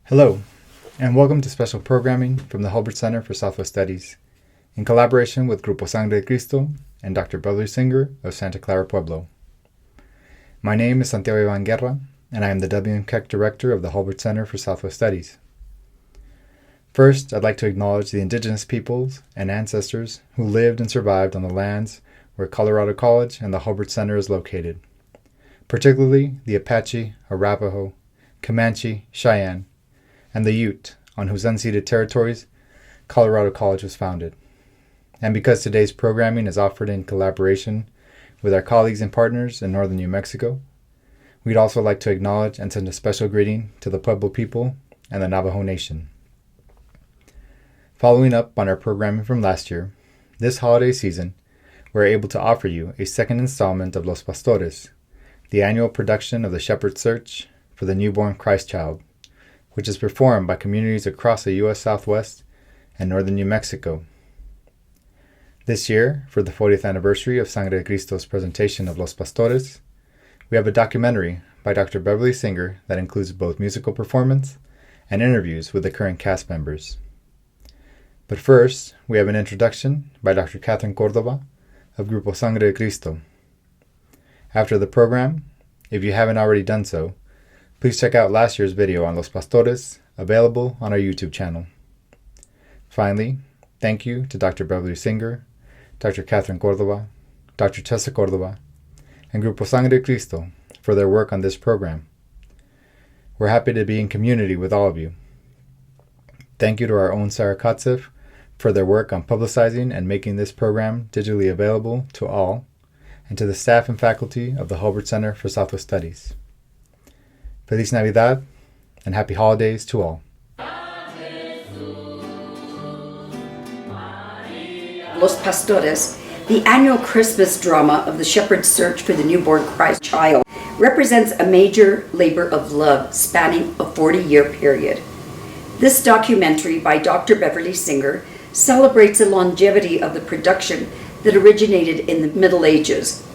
Hello, and welcome to special programming from the Hulbert Center for Southwest Studies, in collaboration with Grupo Sangre de Cristo and Dr. Beverly R of Santa Clara Pueblo. My name is Santiago Iván Guerra, and I am the WMCAC Director of the Hulbert Center for Southwest Studies. First, I'd like to acknowledge the indigenous peoples and ancestors who lived and survived on the lands where Colorado College and the Hulbert Center is located, particularly the Apache, Arapaho, Comanche, Cheyenne, and the Ute, on whose unceded territories Colorado College was founded. And because today's programming is offered in collaboration with our colleagues and partners in northern New Mexico, we'd also like to acknowledge and send a special greeting to the Pueblo people and the Navajo Nation. Following up on our programming from last year, this holiday season, we're able to offer you a second installment of Los Pastores, the annual production of the Shepherd's Search for the Newborn Christ Child, which is performed by communities across the U.S. Southwest and northern New Mexico. This year, for the 40th anniversary of Sangre de Cristo's presentation of Los Pastores, we have a documentary by Dr. Beverly R that includes both musical performance and interviews with the current cast members. But first, we have an introduction by Dr. Córdova of Grupo Sangre de Cristo. After the program, if you haven't already done so, please check out last year's video on Los Pastores, available on our YouTube channel. Finally, thank you to Dr. Beverly R, Dr. Córdova, Dr. Theresa Córdova, and Grupo Sangre de Cristo for their work on this program. We're happy to be in community with all of you. Thank you to our own Sarah Kotzev for their work on publicizing and making this program digitally available to all, and to the staff and faculty of the Hulbert Center for Southwest Studies. Feliz Navidad, and happy holidays to all. Los Pastores, the annual Christmas drama of the Shepherd's Search for the Newborn Christ Child, represents a major labor of love spanning a 40-year period. This documentary by Dr. Beverly R celebrates the longevity of the production that originated in the Middle Ages.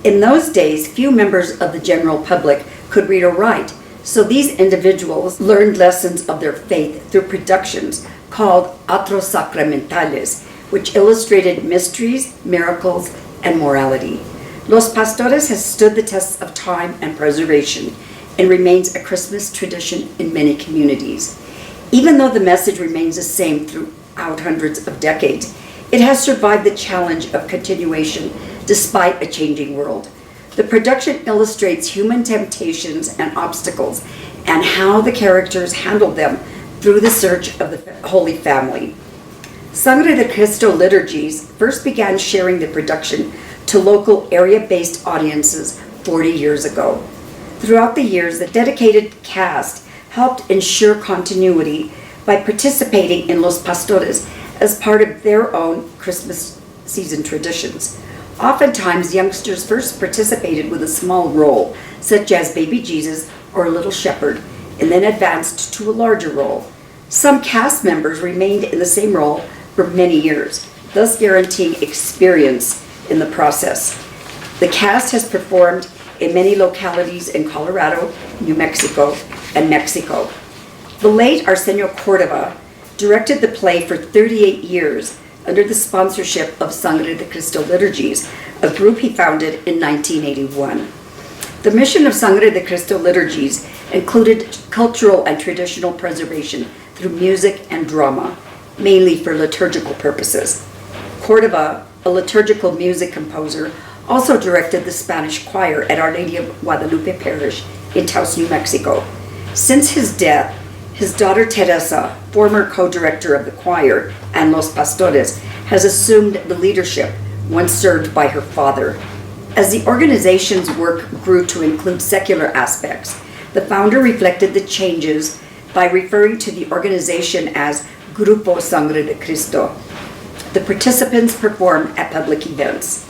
In those days, few members of the general public could read or write, so these individuals learned lessons of their faith through productions called atros sacramentales, which illustrated mysteries, miracles, and morality. Los Pastores has stood the test of time and preservation and remains a Christmas tradition in many communities. Even though the message remains the same throughout hundreds of decades, it has survived the challenge of continuation despite a changing world. The production illustrates human temptations and obstacles and how the characters handled them through the search of the Holy Family. Sangre de Cristo liturgies first began sharing the production to local area-based audiences 40 years ago. Throughout the years, the dedicated cast helped ensure continuity by participating in Los Pastores as part of their own Christmas season traditions. Oftentimes, youngsters first participated with a small role, such as Baby Jesus or Little Shepherd, and then advanced to a larger role. Some cast members remained in the same role for many years, thus guaranteeing experience in the process. The cast has performed in many localities in Colorado, New Mexico, and Mexico. The late Arsenio Córdova directed the play for 38 years under the sponsorship of Sangre de Cristo Liturgies, a group he founded in 1981. The mission of Sangre de Cristo Liturgies included cultural and traditional preservation through music and drama, mainly for liturgical purposes. Cordova, a liturgical music composer, also directed the Spanish choir at Our Lady of Guadalupe Parish in Taos, New Mexico. Since his death, his daughter Teresa, former co-director of the choir and Los Pastores, has assumed the leadership once served by her father. As the organization's work grew to include secular aspects, the founder reflected the changes by referring to the organization as Grupo Sangre de Cristo. The participants perform at public events.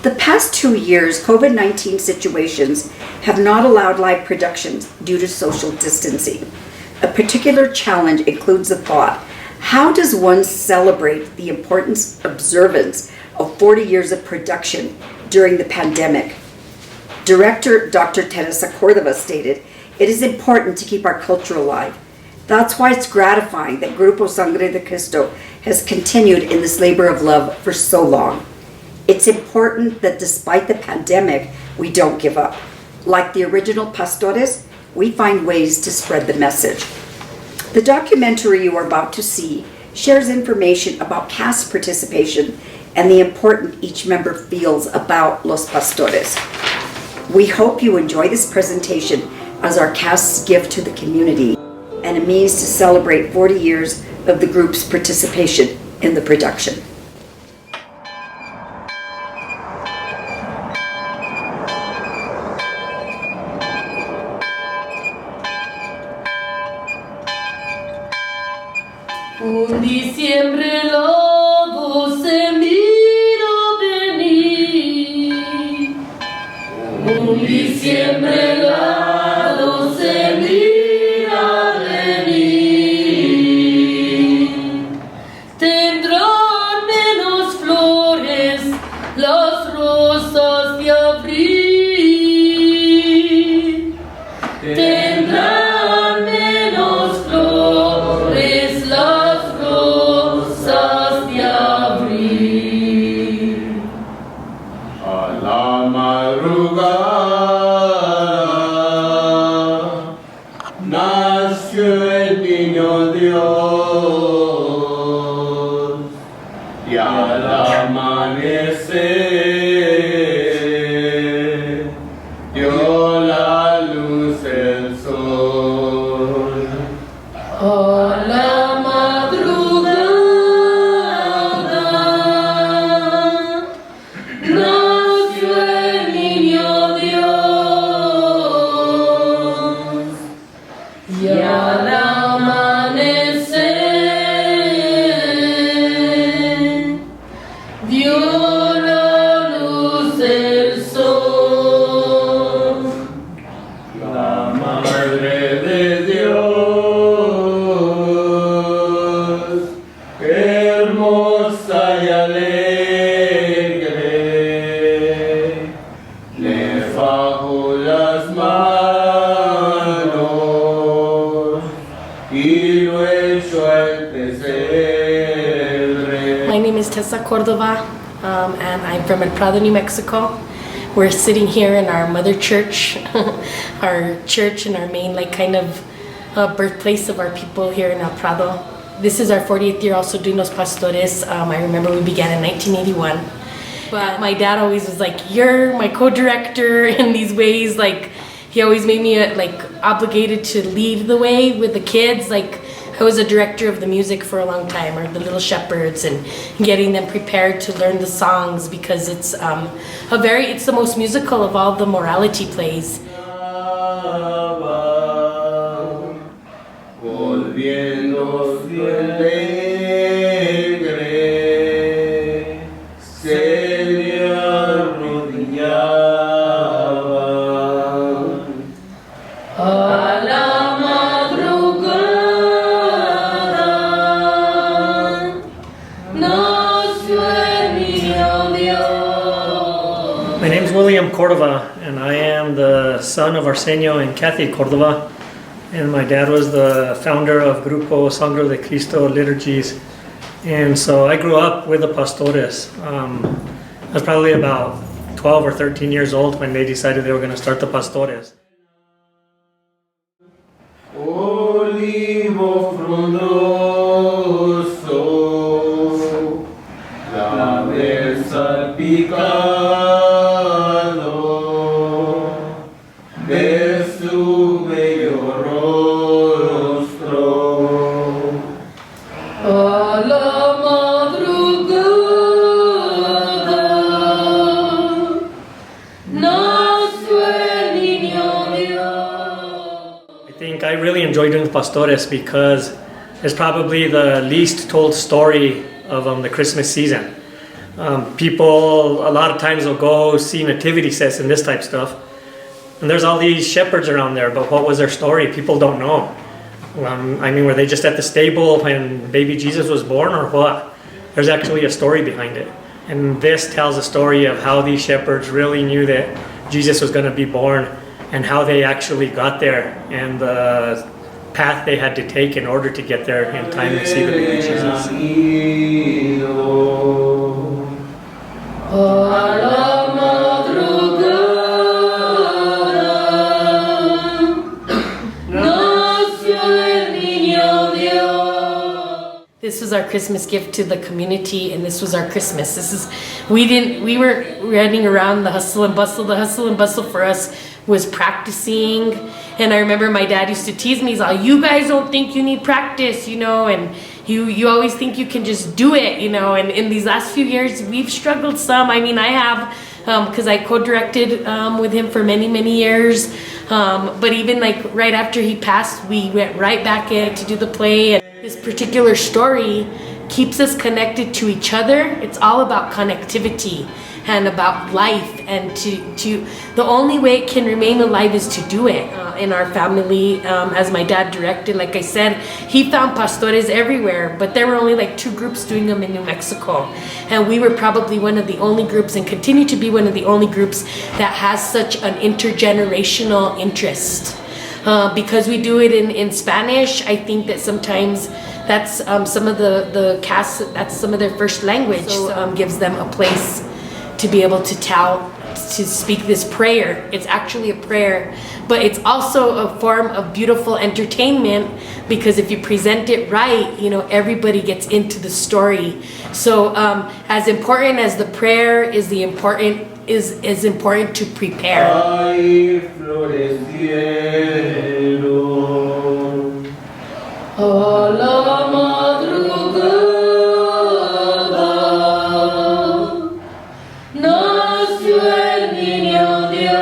The past 2 years, COVID-19 situations have not allowed live productions due to social distancing. A particular challenge includes the thought, how does one celebrate the important observance of 40 years of production during the pandemic? Director Dr. Theresa Córdova stated, "It is important to keep our culture alive. That's why it's gratifying that Grupo Sangre de Cristo has continued in this labor of love for so long. It's important that despite the pandemic, we don't give up. Like the original pastores, we find ways to spread the message. The documentary you are about to see shares information about cast participation and the importance each member feels about Los Pastores. We hope you enjoy this presentation as our cast's gift to the community and a means to celebrate 40 years of the group's participation in the production. Un diciembre lobo se miró venir. Un diciembre helado se mira venir. Tendrán menos flores las rosas de abril. Tendrán menos flores las rosas de abril. A la madrugada nació el niño Dios y al amanecer dio la luz el sol. A la madrugada nació el niño Dios y al amanecer dio la luz el sol. La Madre de Dios, hermosa y alegre, le fajo las manos y lo echó al pesebre. My name is Theresa Córdova, and I'm from El Prado, New Mexico. We're sitting here in our mother church, our church and our main birthplace of our people here in El Prado. This is our 40th year also doing Los Pastores. I remember we began in 1981. But my dad always was like, you're my co-director in these ways. Like, he always made me obligated to lead the way with the kids. Like, I was a director of the music for a long time, or the Little Shepherds, and getting them prepared to learn the songs because it's the most musical of all the morality plays. Volviéndose alegre, se le arrodillaban. A la madrugada nació el niño Dios. My name is William Cordova, and I am the son of Arsenio and Kathy Cordova. And my dad was the founder of Grupo Sangre de Cristo liturgies. And so I grew up with the pastores. I was probably about 12 or 13 years old when they decided they were going to start the pastores. Olivo frondoso, clavel salpicado de su bello rostro. A la madrugada nació el niño Dios. I think I really enjoy doing the pastores because it's probably the least told story of the Christmas season. People a lot of times will go see nativity sets and this type stuff, and there's all these shepherds around there, but what was their story? People don't know. Were they just at the stable when baby Jesus was born, or what? There's actually a story behind it, and this tells a story of how these shepherds really knew that Jesus was going to be born and how they actually got there, and path they had to take in order to get there in time to see the baby Jesus. A la madrugada nació el niño Dios. This was our Christmas gift to the community, and this was our Christmas. We were running around the hustle and bustle. The hustle and bustle for us was practicing. And I remember my dad used to tease me, he's all, you guys don't think you need practice, you know, and you always think you can just do it, you know, and in these last few years, we've struggled some. I mean, I have, because I co-directed with him for many, many years. But even like right after he passed, we went right back in to do the play. And this particular story keeps us connected to each other. It's all about connectivity and about life, and to the only way it can remain alive is to do it. In our family, as my dad directed, like I said, he found pastores everywhere, but there were only like 2 groups doing them in New Mexico, and we were probably one of the only groups, and continue to be one of the only groups that has such an intergenerational interest. Because we do it in Spanish, I think that sometimes that's some of the casts, that's some of their first language, so gives them a place to be able to speak this prayer. It's actually a prayer, but it's also a form of beautiful entertainment, because if you present it right, you know, everybody gets into the story. So as important as the prayer is important to prepare. Ay, florecieron. A la madrugada nació el niño Dios,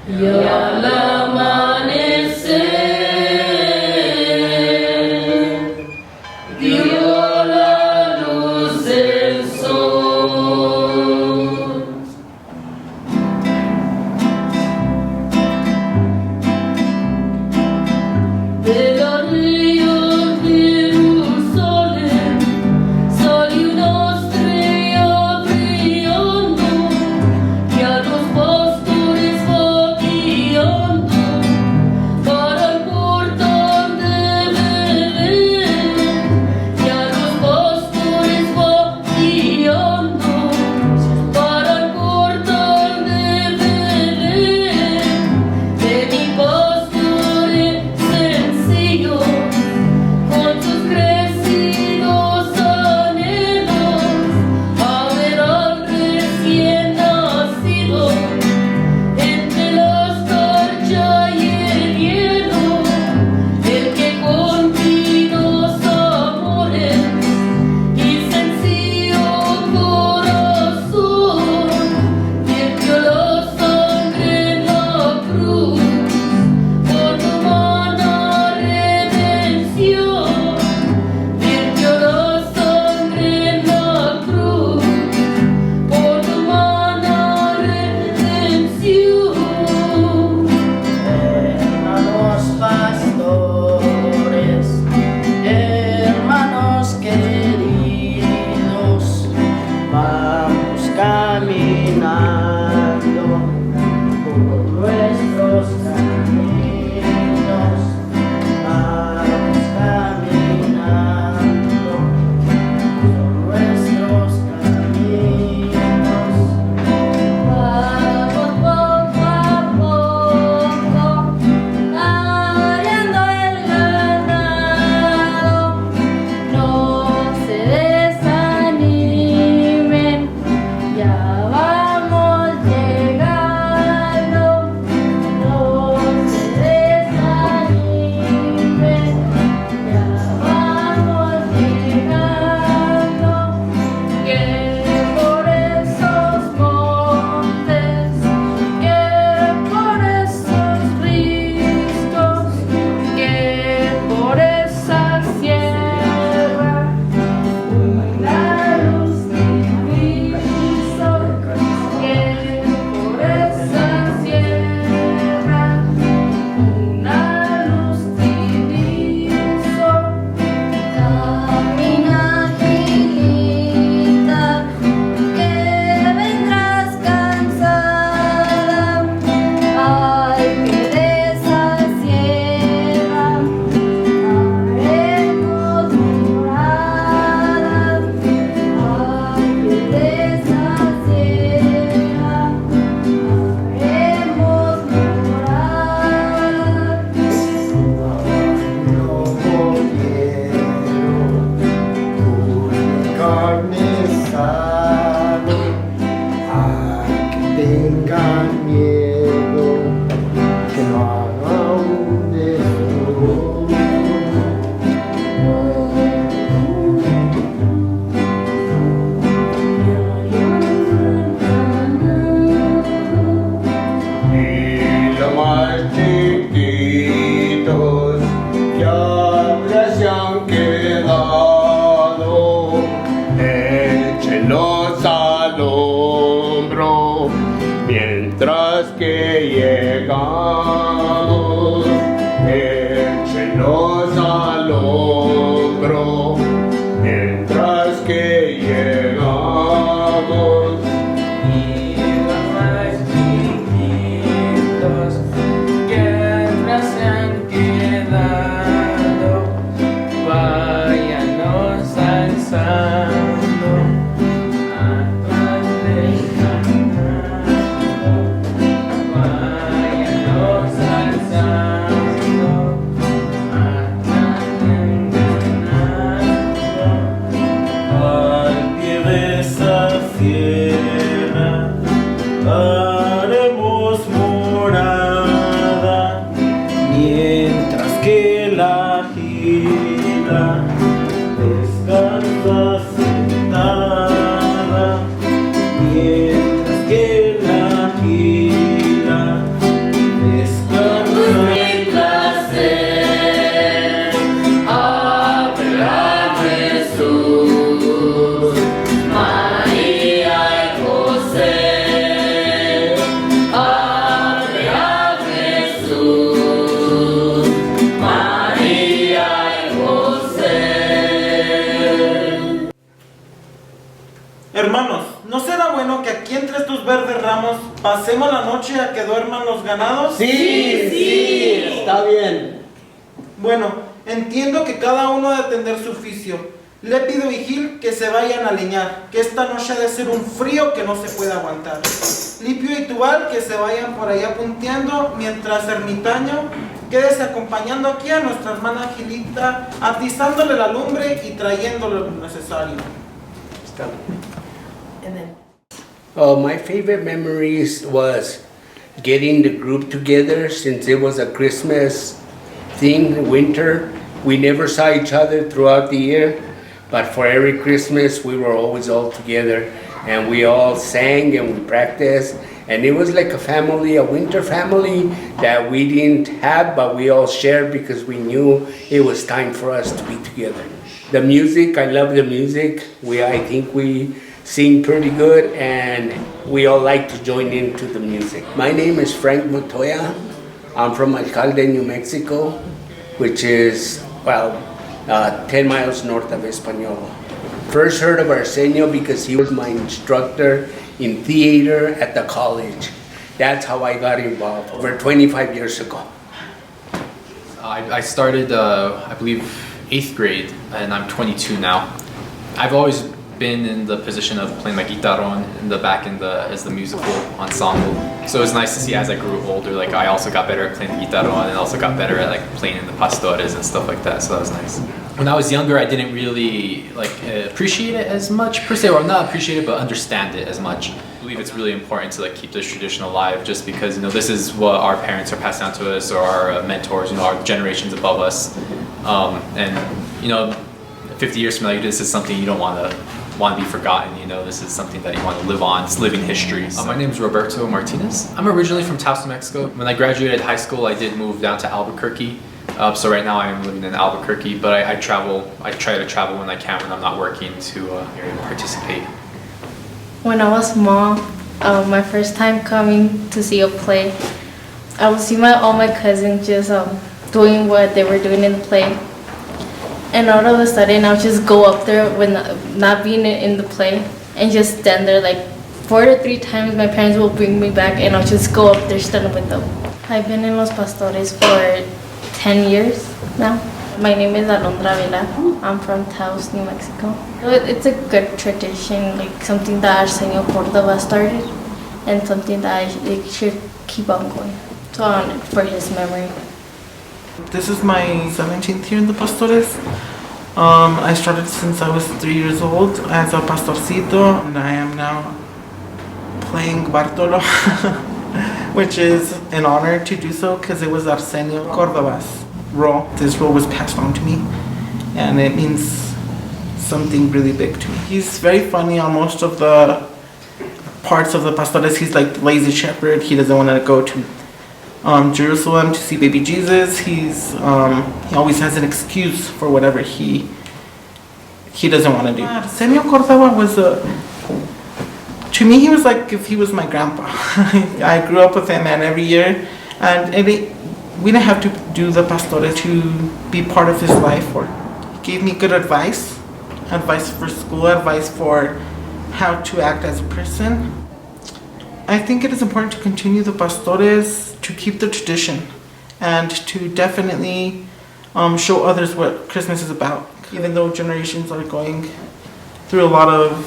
y al amanecer dio la luz del sol. De los ríos de Jerusalén salió una estrella brillando, que a los pastores va guiando para el portal de Belén, que a los pastores va guiando para el portal de Belén. De mi pastor es sencillo, ¿Pasemos la noche a que duerman los ganados? Sí, está bien. Bueno, entiendo que cada uno ha de atender su oficio. Le pido, Vigil, que se vayan a leñar, que esta noche ha de ser un frío que no se puede aguantar. Lipio y Tubal, que se vayan por allá punteando, mientras Ermitaño, quédese acompañando aquí a nuestra hermana Gilita, atizándole la lumbre y trayéndole lo necesario. And then My favorite memories was getting the group together since it was a Christmas thing, winter. We never saw each other throughout the year, but for every Christmas we were always all together and we all sang and we practiced. And it was like a family, a winter family that we didn't have, but we all shared because we knew it was time for us to be together. The music, I love the music. I think we sing pretty good and we all like to join into the music. My name is Frank Montoya. I'm from Alcalde, New Mexico, which is, 10 miles north of Española. First heard of Arsenio because he was my instructor in theater at the college. That's how I got involved over 25 years ago. I started, I believe, 8th grade, and I'm 22 now. I've always been in the position of playing my guitarron in the back as the musical ensemble. So it was nice to see as I grew older, like I also got better at playing the guitarron and also got better at like playing in the pastores and stuff like that. So that was nice. When I was younger, I didn't really appreciate it as much per se, or not appreciate it, but understand it as much. I believe it's really important to keep this tradition alive, just because this is what our parents are passed down to us, or our mentors, our generations above us, and 50 years from now, this is something you don't want to be forgotten. This is something that you want to live on. It's living history. My name is Roberto Martinez. I'm originally from Taos, New Mexico. When I graduated high school, I did move down to Albuquerque. So right now I'm living in Albuquerque, but I travel. I try to travel when I can, when I'm not working, to participate. When I was small, my first time coming to see a play, I would see all my cousins just doing what they were doing in the play. And all of a sudden, I'll just go up there when not being in the play and just stand there 4 to 3 times. My parents will bring me back and I'll just go up there standing with them. I've been in Los Pastores for 10 years now. My name is Alondra Vela. I'm from Taos, New Mexico. It's a good tradition, something that Arsenio Córdova started and something that I should keep on going. So on it for his memory. This is my 17th year in the Pastores. I started since I was 3 years old as a pastorcito, and I am now playing Bartolo, which is an honor to do so because it was Arsenio Córdova's role. This role was passed on to me, and it means something really big to me. He's very funny on most of the parts of the Pastores. He's like lazy shepherd. He doesn't want to go to Jerusalem to see baby Jesus. He always has an excuse for whatever he doesn't want to do. Arsenio Córdova was to me, he was like if he was my grandpa. I grew up with him, and every year, and we didn't have to do the pastores to be part of his life. Or he gave me good advice for school, advice for how to act as a person. I think it is important to continue the pastores, to keep the tradition, and to definitely show others what Christmas is about. Even though generations are going through a lot of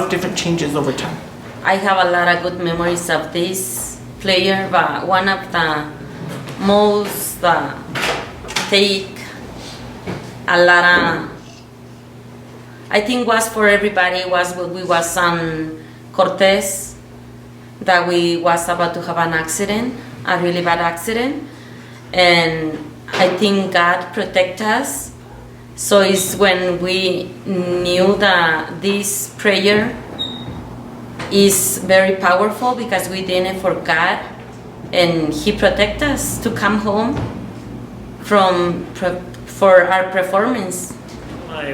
different changes over time. I have a lot of good memories of this player, but one of the most take a lot of, I think was for everybody, was when we was on Cortez, that we was about to have an accident, a really bad accident, and I think God protect us. So it's when we knew that this prayer is very powerful because we didn't forget, and He protect us to come home for our performance.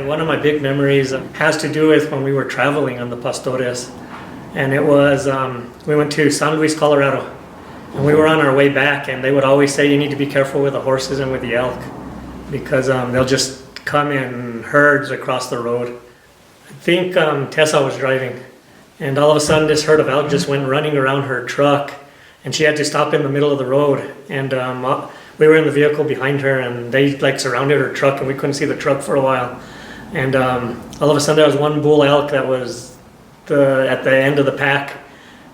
One of my big memories has to do with when we were traveling on the Pastores, and it was we went to San Luis, Colorado, and we were on our way back, and they would always say you need to be careful with the horses and with the elk because they'll just come in herds across the road. I think Tessa was driving, And all of a sudden this herd of elk just went running around her truck, and she had to stop in the middle of the road. And we were in the vehicle behind her, and they like surrounded her truck, and we couldn't see the truck for a while. And all of a sudden there was one bull elk that was at the end of the pack,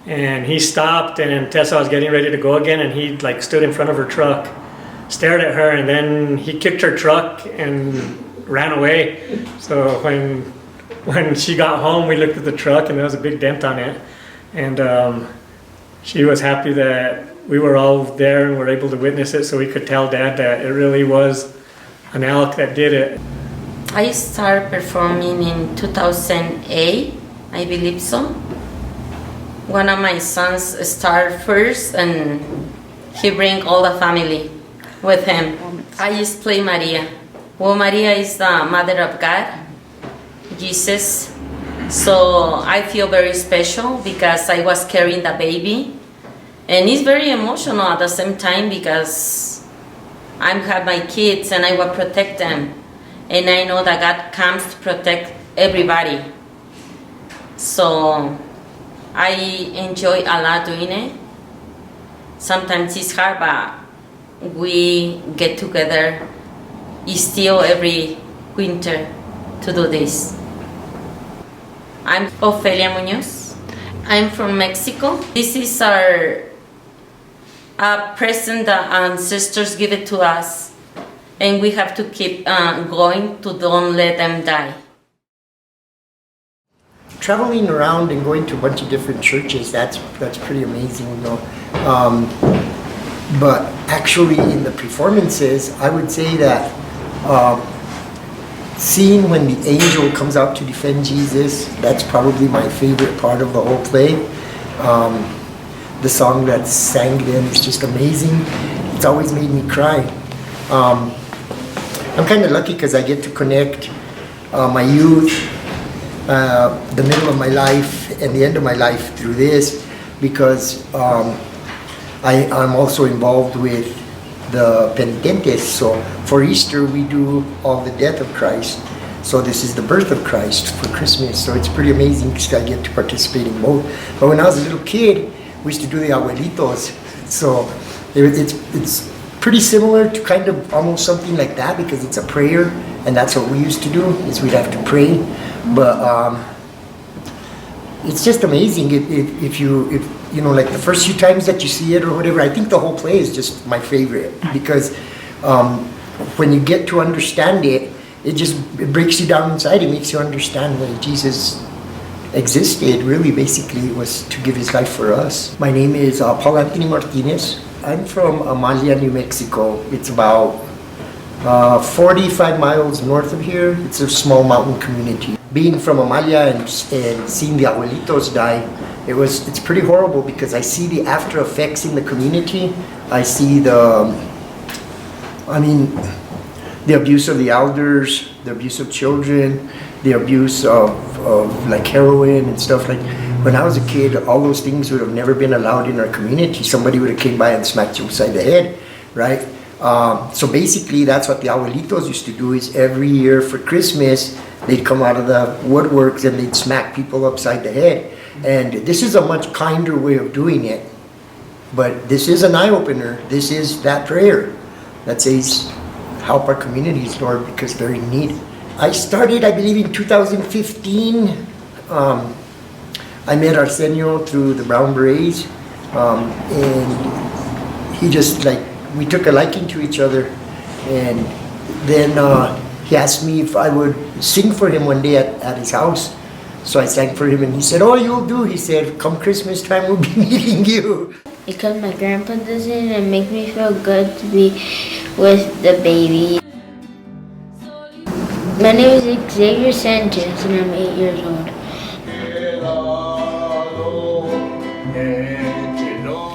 and he stopped, and Tessa was getting ready to go again, and he like stood in front of her truck, stared at her, and then he kicked her truck and ran away. So when she got home, we looked at the truck, and there was a big dent on it. And she was happy that we were all there and were able to witness it, so we could tell Dad that it really was an elk that did it. I started performing in 2008, I believe so. One of my sons started first, and he bring all the family with him. I just play Maria. Well, Maria is the Mother of God, Jesus. So I feel very special because I was carrying the baby. And it's very emotional at the same time because I have my kids and I will protect them. And I know that God comes to protect everybody. So I enjoy a lot doing it. Sometimes it's hard, but we get together still every winter to do this. I'm Ofelia Munoz. I'm from Mexico. This is our present the ancestors give it to us, and we have to keep going to don't let them die. Traveling around and going to a bunch of different churches, that's pretty amazing, you know. But actually in the performances, I would say that seeing when the angel comes out to defend Jesus, that's probably my favorite part of the whole play. The song that's sang then is just amazing. It's always made me cry. I'm kind of lucky because I get to connect my youth, the middle of my life, and the end of my life through this, because I'm also involved with the penitentes. So for Easter we do all the death of Christ. So this is the birth of Christ for Christmas. So it's pretty amazing because I get to participate in both. But when I was a little kid, we used to do the abuelitos. So it's pretty similar to kind of almost something like that, because it's a prayer, and that's what we used to do, is we'd have to pray. But it's just amazing if you know, like the first few times that you see it or whatever. I think the whole play is just my favorite, because when you get to understand it, it breaks you down inside. It makes you understand when Jesus existed. Really, basically, it was to give his life for us. My name is Paul Anthony Martinez. I'm from Amalia, New Mexico. It's about 45 miles north of here. It's a small mountain community. Being from Amalia and seeing the abuelitos die, it's pretty horrible, because I see the after effects in the community. I see the abuse of the elders, the abuse of children, the abuse of like heroin and stuff. Like when I was a kid, all those things would have never been allowed in our community. Somebody would have came by and smacked you upside the head, right? So basically that's what the abuelitos used to do, is every year for Christmas, they'd come out of the woodworks and they'd smack people upside the head. And this is a much kinder way of doing it. But this is an eye-opener. This is that prayer that says, help our communities, Lord, because they're in need. I started, I believe, in 2015. I met Arsenio through the Brown Berets. And he just, like, we took a liking to each other. And then he asked me if I would sing for him one day at his house. So I sang for him, and he said, oh, you'll do. He said, come Christmas time, we'll be meeting you. Because my grandpa does it, and it makes me feel good to be with the baby. My name is Xavier Sanchez, and I'm 8 years old.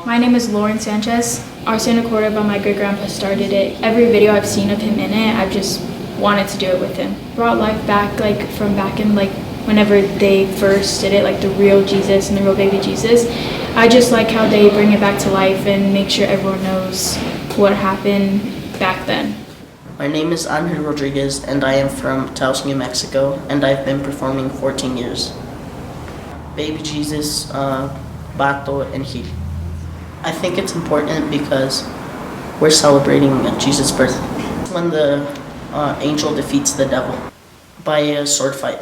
My name is Lauren Sanchez. Theresa Córdova, my great-grandpa, started it. Every video I've seen of him in it, I've just wanted to do it with him. Brought life back, like from back in whenever they first did it, like the real Jesus and the real baby Jesus. I just like how they bring it back to life and make sure everyone knows what happened back then. My name is Angel Rodriguez, and I am from Taos, New Mexico, and I've been performing 14 years. Baby Jesus, Bato, and Gil. I think it's important because we're celebrating Jesus' birth. When the angel defeats the devil by a sword fight.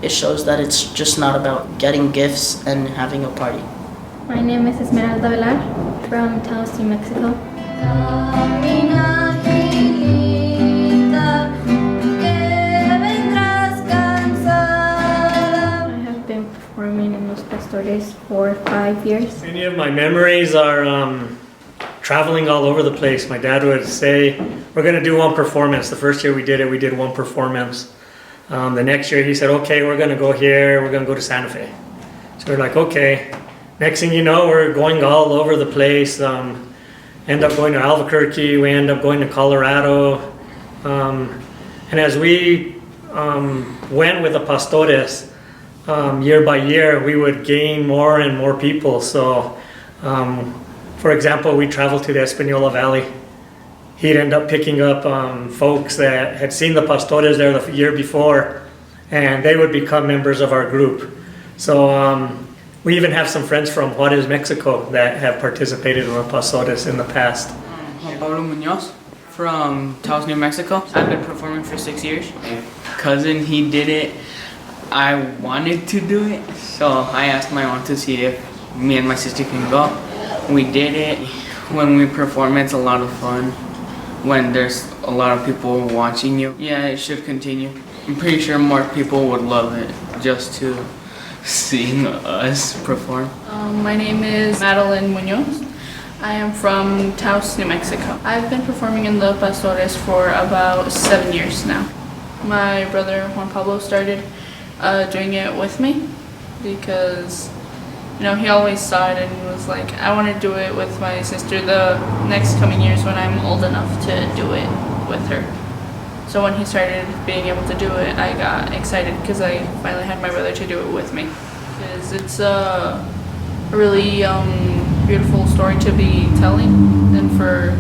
It shows that it's just not about getting gifts and having a party. My name is Esmeralda Velar from Taos, New Mexico. I have been performing in Los Pastores for 5 years. Many of my memories are traveling all over the place. My dad would say, we're going to do one performance. The first year we did one performance. The next year he said, okay, we're going to go here, we're going to go to Santa Fe. So we're like, okay. Next thing you know, we're going all over the place. End up going to Albuquerque, we end up going to Colorado. And as we went with the Pastores, year by year, we would gain more and more people. So, for example, we traveled to the Espanola Valley. He'd end up picking up folks that had seen the Pastores there the year before, and they would become members of our group. So we even have some friends from Juarez, Mexico that have participated in the Pastores in the past. Juan Pablo Munoz from Taos, New Mexico. I've been performing for 6 years. My cousin, he did it. I wanted to do it, so I asked my mom to see if me and my sister can go. We did it. When we perform, it's a lot of fun. When there's a lot of people watching you. Yeah, it should continue. I'm pretty sure more people would love it just to see us perform. My name is Madeline Munoz. I am from Taos, New Mexico. I've been performing in the Pastores for about 7 years now. My brother Juan Pablo started doing it with me because he always saw it and he was like, I want to do it with my sister the next coming years when I'm old enough to do it with her. So when he started being able to do it, I got excited because I finally had my brother to do it with me. Because it's a really beautiful story to be telling, and for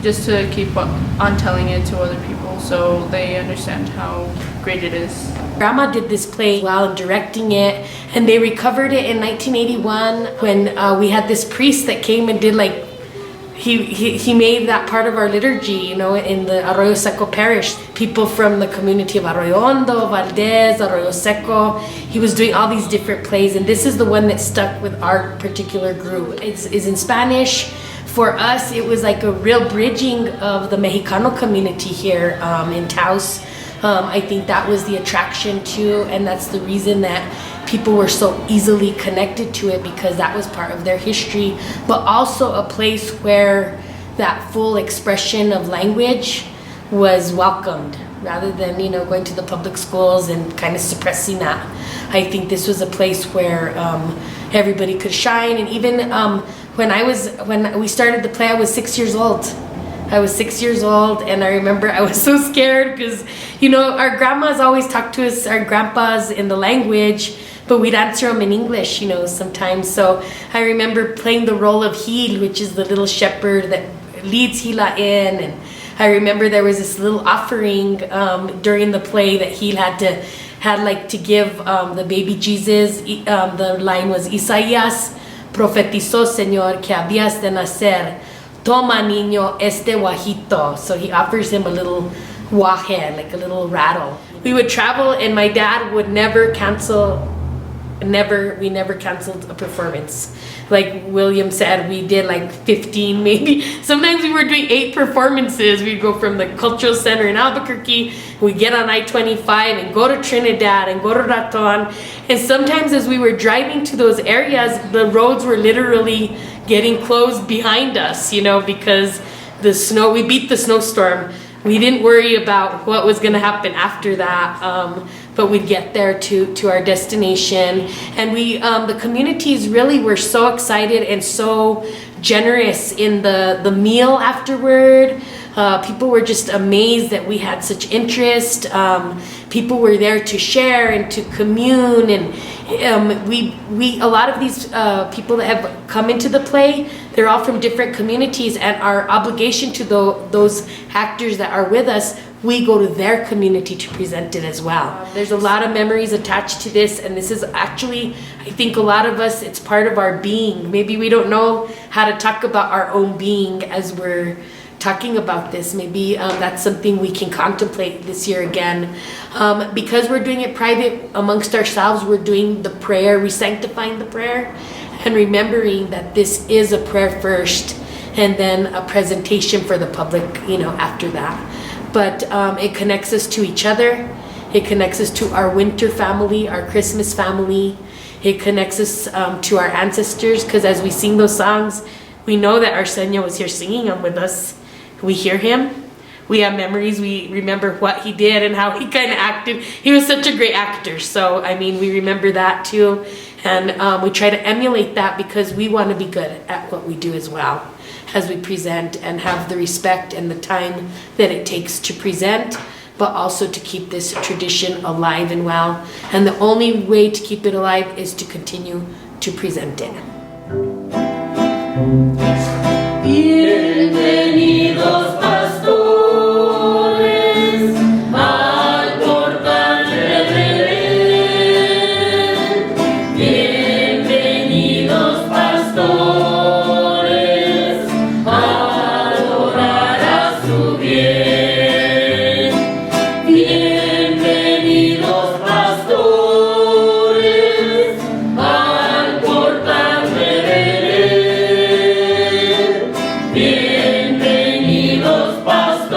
just to keep on telling it to other people so they understand how great it is. Grandma did this play while directing it, and they recovered it in 1981 when we had this priest that came and did he made that part of our liturgy, in the Arroyo Seco parish. People from the community of Arroyo Hondo, Valdez, Arroyo Seco. He was doing all these different plays, and this is the one that stuck with our particular group. It's in Spanish. For us, it was like a real bridging of the Mexicano community here in Taos. I think that was the attraction too, and that's the reason that people were so easily connected to it, because that was part of their history, but also a place where that full expression of language was welcomed, rather than going to the public schools and kind of suppressing that. I think this was a place where everybody could shine. And even when we started the play, I was 6 years old. And I remember I was so scared because, our grandmas always talked to us, our grandpas, in the language, but we'd answer them in English, sometimes. So I remember playing the role of Gil, which is the little shepherd that leads Gila in. And I remember there was this little offering during the play that Gil had to give the baby Jesus. The line was, Isaías profetizó, Señor, que habías de nacer. Toma, niño, este guajito. So he offers him a little guaje, like a little rattle. We would travel, and my dad would never cancel. We never canceled a performance. Like William said, we did 15, maybe. Sometimes we were doing 8 performances. We'd go from the Cultural Center in Albuquerque, we'd get on I-25 and go to Trinidad and go to Raton. And sometimes as we were driving to those areas, the roads were literally getting closed behind us, because the snow, we beat the snowstorm. We didn't worry about what was gonna happen after that. But we'd get there to our destination, and the communities really were so excited and so generous in the meal afterward. People were just amazed that we had such interest. People were there to share and to commune, and a lot of these people that have come into the play, they're all from different communities, and our obligation to those actors that are with us we go to their community to present it as well. There's a lot of memories attached to this, and this is actually, I think a lot of us, it's part of our being. Maybe we don't know how to talk about our own being as we're talking about this. Maybe that's something we can contemplate this year again. Because we're doing it private amongst ourselves, we're doing the prayer, re-sanctifying the prayer, and remembering that this is a prayer first, and then a presentation for the public, after that. But it connects us to each other. It connects us to our winter family, our Christmas family. It connects us to our ancestors, because as we sing those songs, we know that Arsenio was here singing them with us. We hear him. We have memories. We remember what he did and how he kind of acted. He was such a great actor. So, we remember that too. And we try to emulate that because we want to be good at what we do as well, as we present, and have the respect and the time that it takes to present, but also to keep this tradition alive and well. And the only way to keep it alive is to continue to present it. Bienvenidos pastores al portal de Belén. Bienvenidos pastores a adorar a su bien. Bienvenidos pastores al portal de Belén. Bienvenidos pastores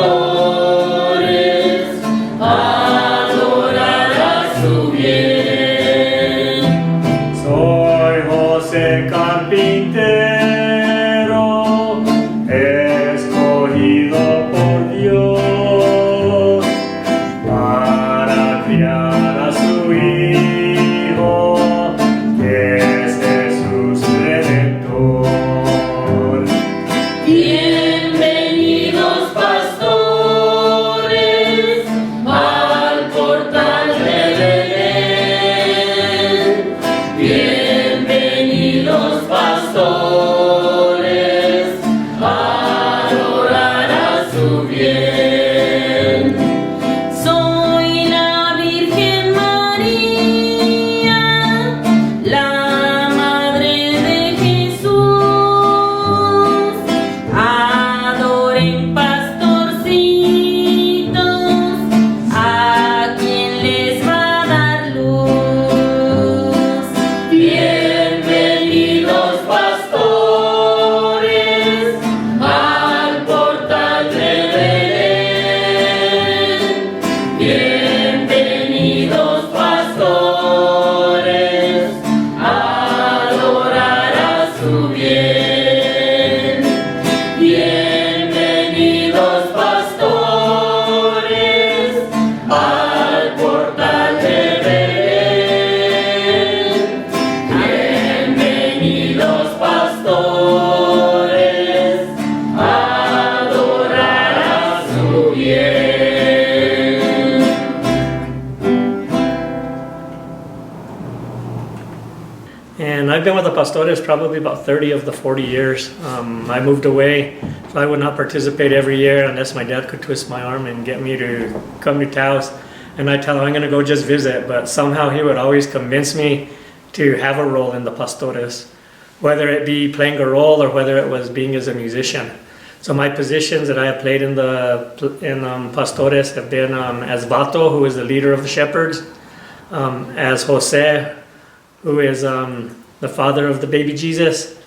a adorar a su bien. Soy José Carpintero, escogido por Dios para criar a su Hijo, que es Jesús Redentor. Bienvenidos pastores al portal de Belén. Bienvenidos pastores a adorar a su bien. Soy la Virgen María, la Madre de Jesús. Adoren pastorcitos a quien les va a dar luz. Bienvenidos pastores al portal de Belén. Bienvenidos pastores a adorar a su bien. Bienvenidos pastores al portal de Belén. Bienvenidos pastores a adorar a su bien. And I've been with the Pastores probably about 30 of the 40 years. I moved away, so I would not participate every year unless my dad could twist my arm and get me to come to Taos. And I tell him I'm going to go just visit, but somehow he would always convince me to have a role in the Pastores, whether it be playing a role or whether it was being as a musician. So my positions that I have played in Pastores have been as Vato, who is the leader of the shepherds, as Jose, who is the father of the baby Jesus,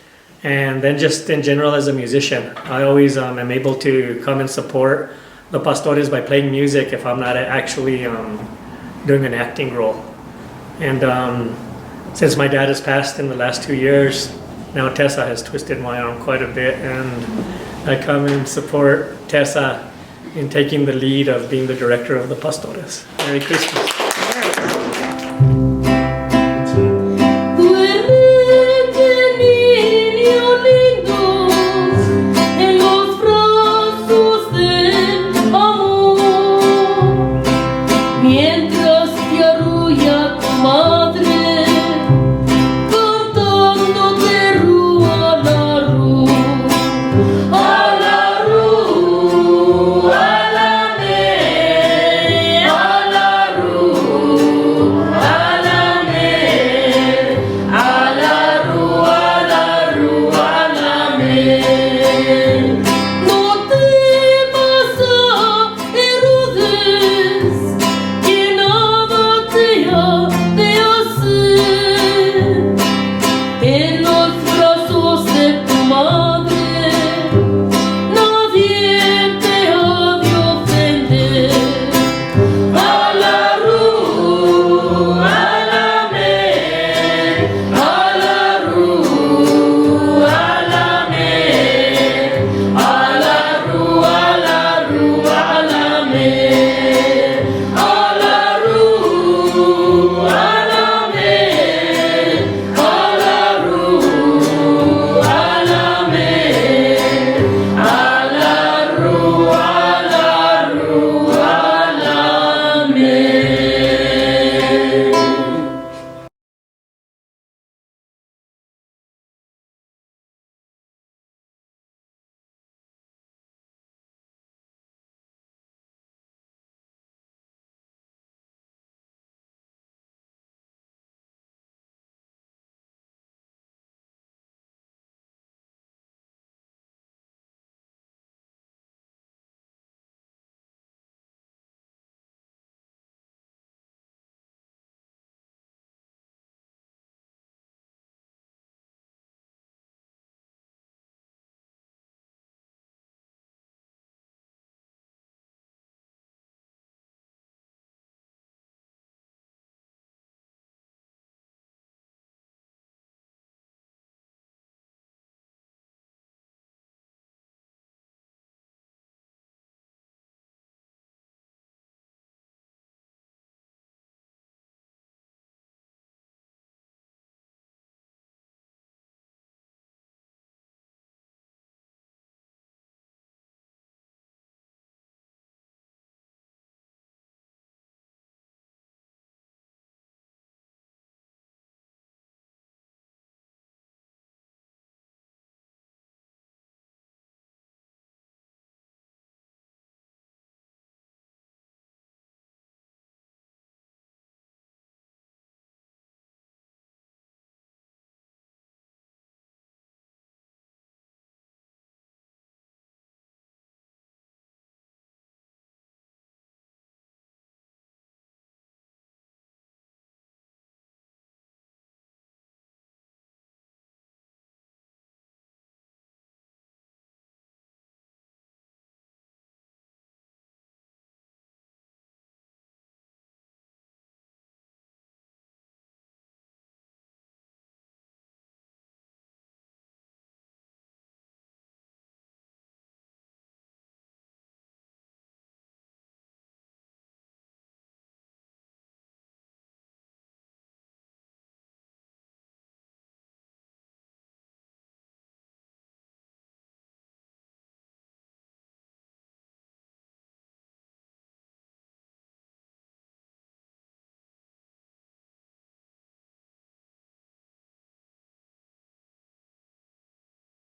and then just in general as a musician. I always am able to come and support the Pastores by playing music if I'm not actually doing an acting role. And since my dad has passed in the last 2 years, now Tessa has twisted my arm quite a bit, and I come and support Tessa in taking the lead of being the director of the Pastores. Merry Christmas.